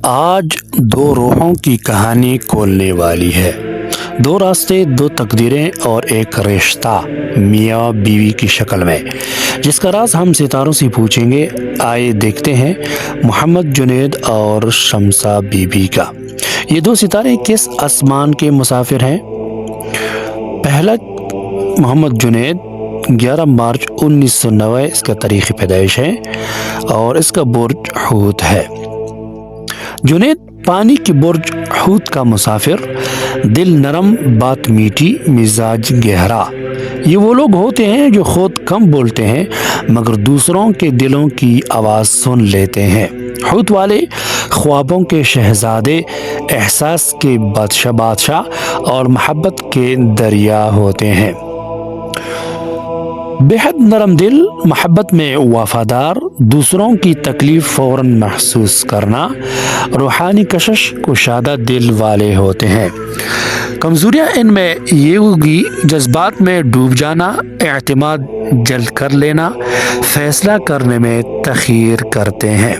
آج دو روحوں کی کہانی کھولنے والی ہے۔ دو راستے، دو تقدیریں اور ایک رشتہ میاں بیوی کی شکل میں، جس کا راز ہم ستاروں سے پوچھیں گے۔ آئے دیکھتے ہیں محمد جنید اور شمسہ بی بی کا۔ یہ دو ستارے کس آسمان کے مسافر ہیں؟ پہلا محمد جنید 11 مارچ 1990 اس کا تاریخ پیدائش ہے اور اس کا برج حوت ہے۔ جنید پانی کے برج حوت کا مسافر، دل نرم، بات میٹھی، مزاج گہرا۔ یہ وہ لوگ ہوتے ہیں جو خود کم بولتے ہیں مگر دوسروں کے دلوں کی آواز سن لیتے ہیں۔ حوت والے خوابوں کے شہزادے، احساس کے بادشاہ اور محبت کے دریا ہوتے ہیں۔ بےحد نرم دل، محبت میں وفادار، دوسروں کی تکلیف فوراً محسوس کرنا، روحانی کشش، کشادہ دل والے ہوتے ہیں۔ کمزوریاں ان میں یہ ہوگی: جذبات میں ڈوب جانا، اعتماد جلد کر لینا، فیصلہ کرنے میں تاخیر کرتے ہیں۔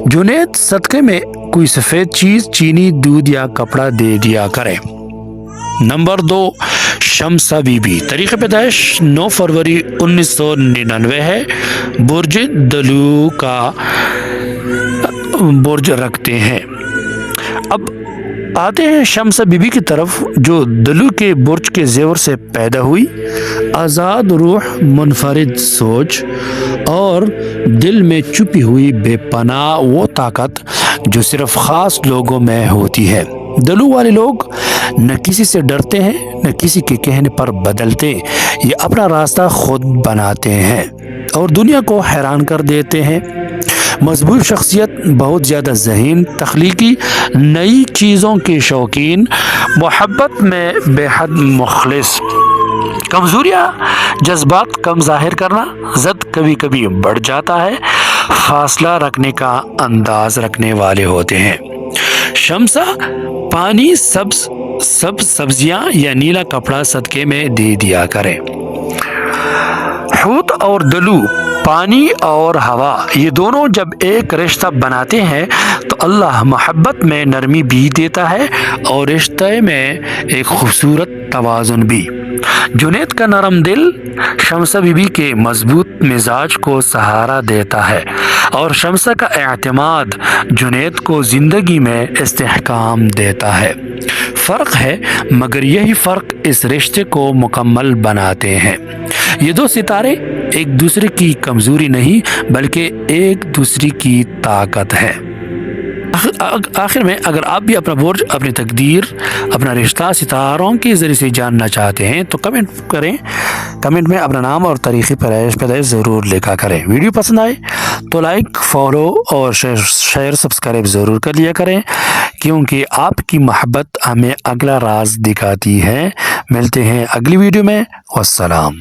جنید صدقے میں کوئی سفید چیز، چینی، دودھ یا کپڑا دے دیا کرے۔ نمبر 2، شمسہ بی بی، تاریخ پیدائش 9 فروری 1999 ہے۔ برج دلو کا برج رکھتے ہیں۔ اب آتے ہیں شمسہ بی بی کی طرف، جو دلو کے برج کے زیور سے پیدا ہوئی۔ آزاد روح، منفرد سوچ اور دل میں چھپی ہوئی بے پناہ وہ طاقت جو صرف خاص لوگوں میں ہوتی ہے۔ دلو والے لوگ نہ کسی سے ڈرتے ہیں، نہ کسی کے کہنے پر بدلتے، یہ اپنا راستہ خود بناتے ہیں اور دنیا کو حیران کر دیتے ہیں۔ مضبوط شخصیت، بہت زیادہ ذہین، تخلیقی، نئی چیزوں کے شوقین، محبت میں بے حد مخلص۔ کمزوریاں: جذبات کم ظاہر کرنا، ضد کبھی کبھی بڑھ جاتا ہے، فاصلہ رکھنے کا انداز رکھنے والے ہوتے ہیں۔ شمسہ پانی، سبزیاں یا نیلا کپڑا صدقے میں دے دیا کرے۔ حوت اور دلو، پانی اور ہوا، یہ دونوں جب ایک رشتہ بناتے ہیں تو اللہ محبت میں نرمی بھی دیتا ہے اور رشتے میں ایک خوبصورت توازن بھی۔ جنید کا نرم دل شمسہ بی بی کے مضبوط مزاج کو سہارا دیتا ہے اور شمسہ کا اعتماد جنید کو زندگی میں استحکام دیتا ہے۔ فرق ہے مگر یہی فرق اس رشتے کو مکمل بناتے ہیں۔ یہ دو ستارے ایک دوسرے کی کمزوری نہیں بلکہ ایک دوسرے کی طاقت ہے۔ آخر میں اگر آپ بھی اپنا برج، اپنی تقدیر، اپنا رشتہ ستاروں کے ذریعے سے جاننا چاہتے ہیں تو کمنٹ کریں۔ کمنٹ میں اپنا نام اور تاریخ پیدائش ضرور لکھا کریں۔ ویڈیو پسند آئے تو لائک، فالو اور شیئر سبسکرائب ضرور کر لیا کریں، کیونکہ آپ کی محبت ہمیں اگلا راز دکھاتی ہے۔ ملتے ہیں اگلی ویڈیو میں۔ والسلام۔